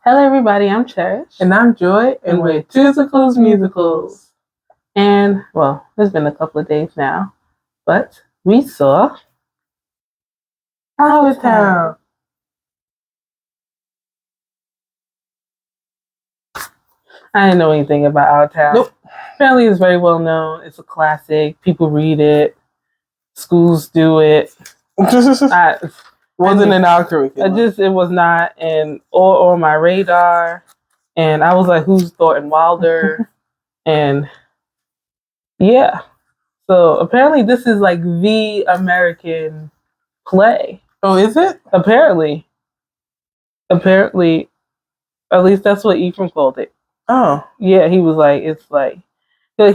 Hello, everybody. I'm Cherish. And I'm Joy, and we're Tusicles Musicals. And, well, it's been a couple of days now, but we saw Our Town. I didn't know anything about Our Town. Nope. Apparently, it's very well known. It's a classic. People read it. Schools do it. Wasn't in our curriculum. It was not on my radar. And I was like, who's Thornton Wilder? And yeah. So apparently this is like the American play. Oh, is it? Apparently, at least that's what Ephraim called it. Oh. Yeah, he was like, it's like,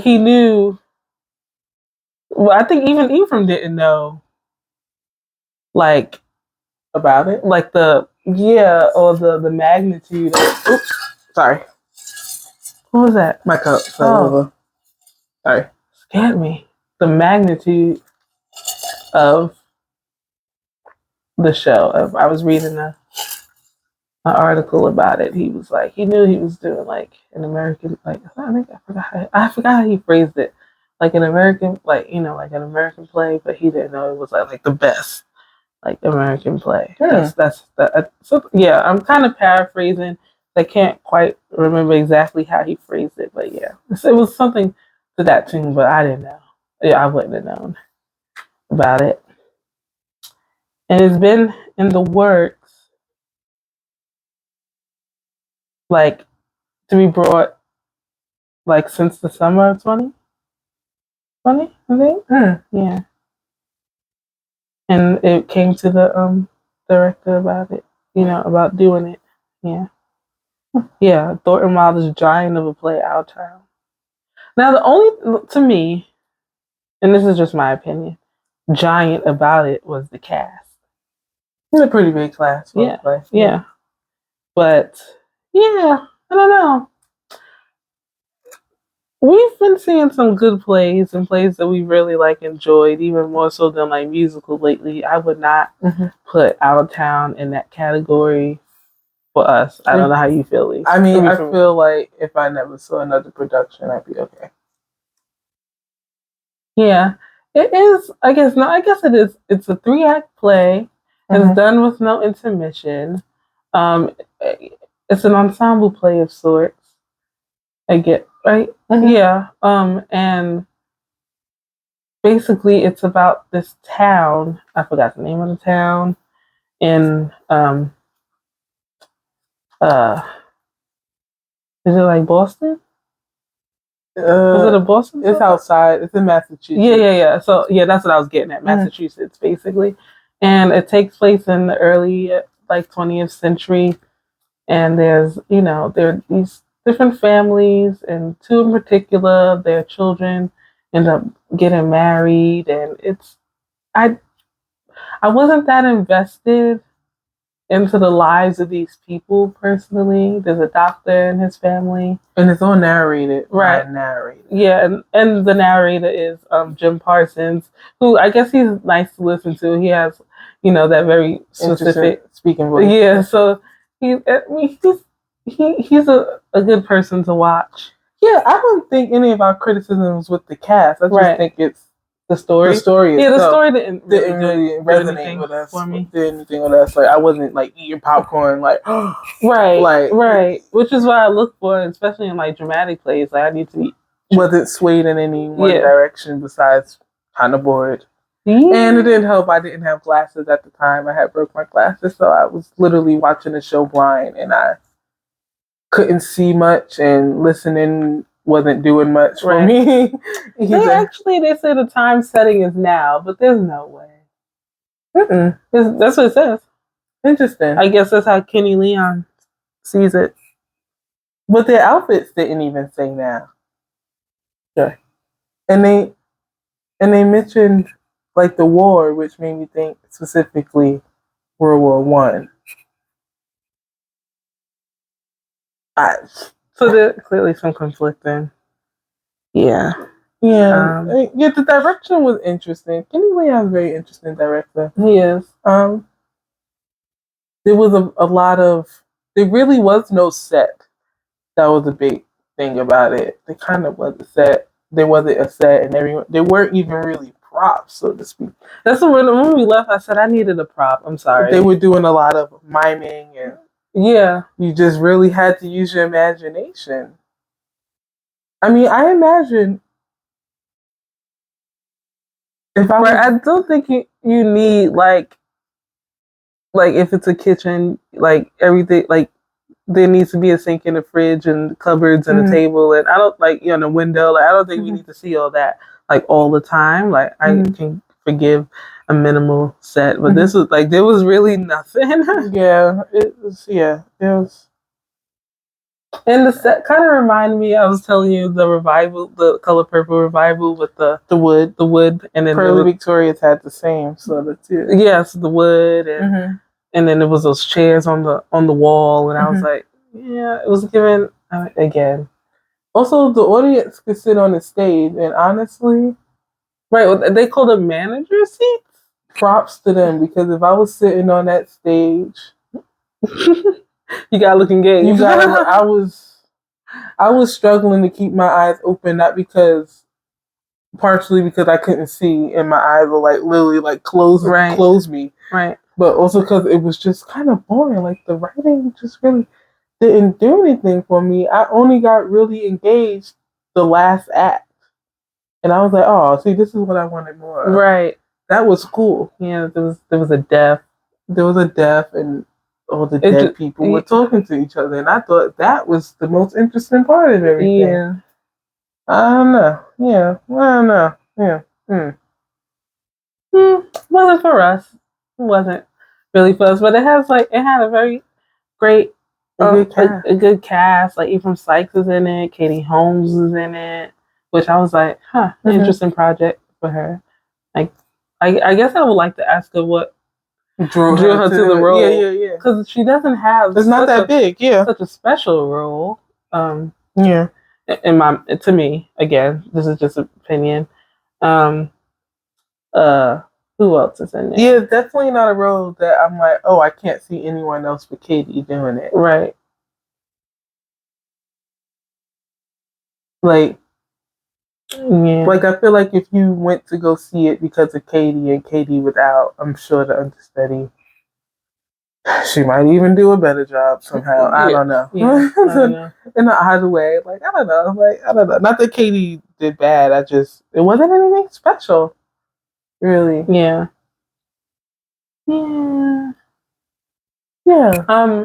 he knew. Well, I think even Ephraim didn't know, like, about it, like the magnitude. Oops, sorry. What was that? My cup fell over. Sorry, scared me. The magnitude of the show. I was reading an article about it. He was like, he knew he was doing like an American, like I forgot how he phrased it, like an American, like like an American play, but he didn't know it was like the best like American play. Yeah. So yeah, I'm kind of paraphrasing. I can't quite remember exactly how he phrased it, but yeah, it was something to that tune, but I didn't know. Yeah, I wouldn't have known about it. And it's been in the works, like, to be brought, like, since the summer of 2020, I think. Yeah. And it came to the director about it, about doing it. Yeah. Yeah, Thornton Wilder's giant of a play, Our Town. Now, to me, and this is just my opinion, giant about it was the cast. It's a pretty big class. Yeah, play. Yeah. But, yeah, I don't know. We've been seeing some good plays and plays that we really enjoyed, even more so than musical lately. I would not put Our Town in that category for us. I don't know how you feel, Lisa. I mean, I feel like if I never saw another production, I'd be okay. Yeah, it is. I guess it is. It's a 3-act play. It's done with no intermission. It's an ensemble play of sorts. I get right. Yeah. And basically, it's about this town. I forgot the name of the town. In is it like Boston? Is it a Boston? It's outside. It's in Massachusetts. Yeah. So yeah, that's what I was getting at. Massachusetts, basically, and it takes place in the early 20th century. And there's there are these different families, and two in particular, their children end up getting married, and I wasn't that invested into the lives of these people personally. There's a doctor and his family, and it's all narrated, right? Narrated, yeah, and the narrator is Jim Parsons, who I guess he's nice to listen to. He has that very specific speaking voice. Yeah, so he's a good person to watch. Yeah, I don't think any of our criticisms with the cast. I just think it's the story. The story. Yeah, the story didn't really resonate with us. For me, did anything with us? Like I wasn't eating popcorn. Right. Which is what I look for, especially in dramatic plays. I need to be. Wasn't swayed in any one direction besides kind of bored. Yeah. And it didn't help. I didn't have glasses at the time. I had broke my glasses, so I was literally watching the show blind, and I couldn't see much, and listening wasn't doing much for me. They say the time setting is now, but there's no way. That's what it says. Interesting. I guess that's how Kenny Leon sees it. But their outfits didn't even say now. Sure. And they mentioned the war, which made me think specifically World War I. So there's clearly some conflicting. Yeah. Yeah. The direction was interesting. Kenny Leon's a very interesting director. He is. There was a lot of there really was no set. That was a big thing about it. There kind of was a set. There wasn't a set, and there weren't even really props, so to speak. That's when we left. I said I needed a prop. I'm sorry. They were doing a lot of miming, and you just really had to use your imagination. I mean, I imagine if I don't think you need like if it's a kitchen, like everything, like there needs to be a sink and a fridge and cupboards and a table, and I don't like a window. Like I don't think we need to see all that like all the time. Like I can forgive a minimal set, but this was like there was really nothing. It was. And the set kind of reminded me. I was telling you the revival, the Color Purple revival with the wood, and then Pearly Victoria's had the same, so that's it. Yes, the wood, and then there was those chairs on the wall, and I was like, yeah, it was given again. Also, the audience could sit on the stage, and honestly, right, they call them manager seats. Props to them, because if I was sitting on that stage. You gotta look engaged. I was struggling to keep my eyes open, not partially because I couldn't see and my eyes were like literally like close me. Right. But also because it was just kind of boring. Like the writing just really didn't do anything for me. I only got really engaged the last act. And I was like, oh, see, this is what I wanted more of. Right. That was cool. Yeah, there was a death. There was a death, and all the dead people were talking to each other, and I thought that was the most interesting part of everything. Yeah. I don't know. Yeah. I don't know. Yeah. Wasn't for us. It wasn't really for us, but it had a very great a good cast. Like Ephraim Sykes is in it, Katie Holmes is in it, which I was like, interesting project for her. Like I guess I would like to ask her what drew her to the role. Yeah. Because she doesn't have. It's not that big. Yeah. Such a special role. Yeah. To me, again, this is just an opinion. Who else is in there? Yeah, definitely not a role that I'm like, oh, I can't see anyone else but Katie doing it. Right. Like, like I feel like if you went to go see it because of Katie and Katie without, I'm sure the understudy, she might even do a better job somehow. I don't know. Yeah, I don't know. In either way, like I don't know. Like I don't know. Not that Katie did bad. It wasn't anything special, really. Yeah.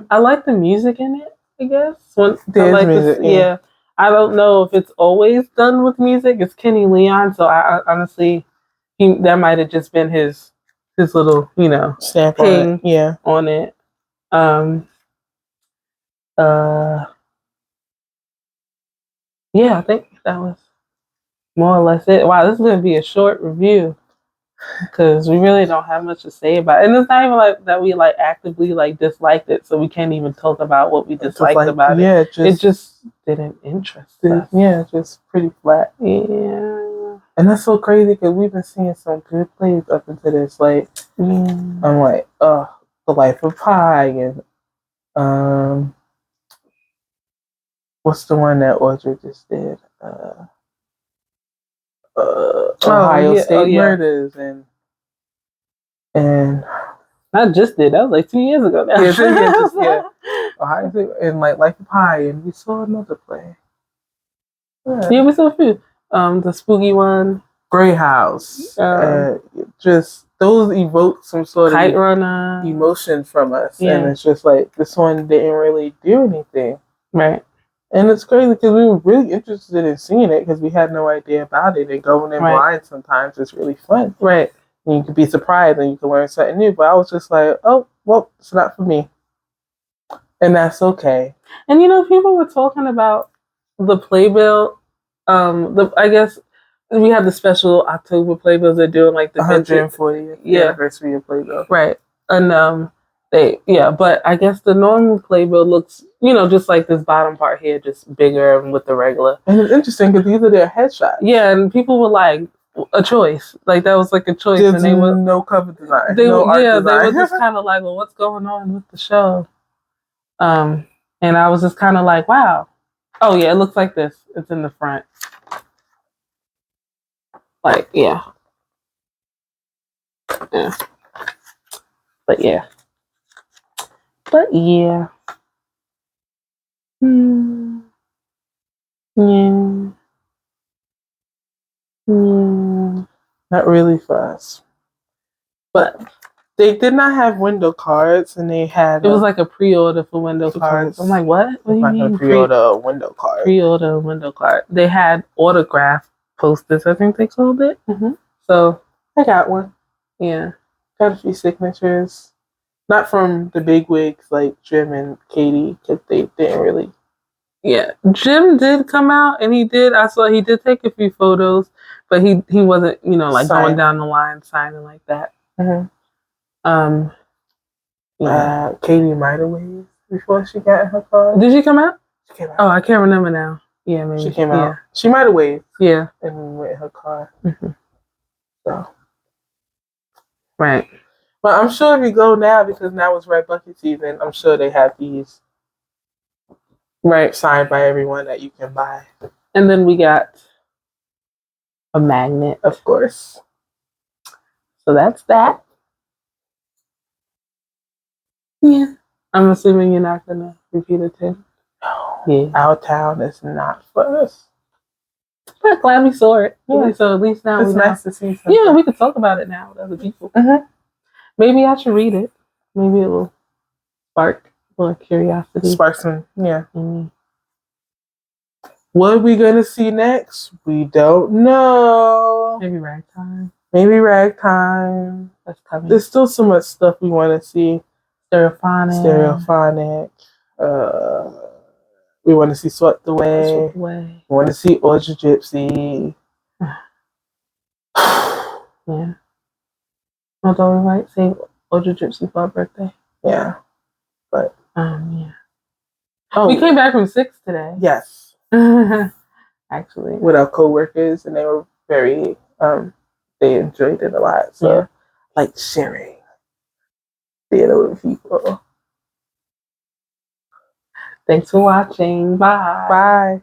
I like the music in it. I guess There's music. Yeah. I don't know if it's always done with music. It's Kenny Leon, so I honestly, that might have just been his little, stamp ping on it. Yeah, I think that was more or less it. Wow, this is going to be a short review because we really don't have much to say about it. And it's not even like that we like actively like disliked it, so we can't even talk about what we disliked about it. Yeah, it just didn't interest us. Yeah, just pretty flat. Yeah. And that's so crazy because we've been seeing some good plays up into this. Like, I'm like, The Life of Pi, and what's the one that Audrey just did? Ohio State Murders, and I just did. That was like 2 years ago now. Yeah. Ohio State and like Life of Pi, and we saw another play. Yeah, we saw a few. The spooky one, Grey House. Just those evoke some sort Kite of Runner emotion from us, and it's just like this one didn't really do anything, right? And it's crazy because we were really interested in seeing it because we had no idea about it, and going in blind sometimes is really fun, right? And you could be surprised and you can learn something new. But I was just like, oh, well, it's not for me, and that's okay. And people were talking about the playbill. I guess we have the special October playbills they're doing, like the 140th anniversary of playbill, right? And but I guess the normal playbill looks, just like this bottom part here, just bigger and with the regular. And it's interesting because these are their headshots. Yeah, and people were like, a choice. Like that was like a choice. There's no cover design. They were just kind of like, well, what's going on with the show? And I was just kind of like, wow. Oh yeah, it looks like this. It's in the front. Like, yeah. Yeah. But yeah. Hmm. Yeah. Yeah. Not really for us. But they did not have window cards, and they had. It was like a pre-order for window cards. I'm like, what? What do you mean pre-order a window card? Pre-order a window card. They had autograph posters, I think they called it. Mm-hmm. So I got one. Yeah. Got a few signatures. Not from the big wigs like Jim and Katie, because they didn't really. Yeah, Jim did come out, and he did take a few photos, but he wasn't, like going down the line signing like that. Mm-hmm. Katie might have waved before she got in her car. Did she come out? She came out. Oh, I can't remember now. Yeah, maybe she came out. Yeah. She might have waved. Yeah, and went in her car. Mm-hmm. So, right. But I'm sure if you go now, because now it's red bucket season, I'm sure they have these signed by everyone that you can buy. And then we got a magnet, of course. So that's that. Yeah. I'm assuming you're not gonna repeat it too. No. Yeah. Our town is not for us. But glad we saw it. Yeah. So at least now it's nice to see something. Yeah, we can talk about it now with other people. Mm-hmm. Maybe I should read it. Maybe it will spark more curiosity. Spark some, yeah. Mm-hmm. What are we gonna see next? We don't know. Maybe ragtime. That's coming. There's still so much stuff we want to see. Stereophonic. We want to see Swept Away. We want to see Orgy Gypsy. Yeah. Although we might say Orgy Gypsy for our birthday. Yeah. But yeah. Oh, we came back from 6 today. Yes. Actually. With our coworkers, and they were very they enjoyed it a lot. So like sharing theater with people. Thanks for watching. Bye. Bye.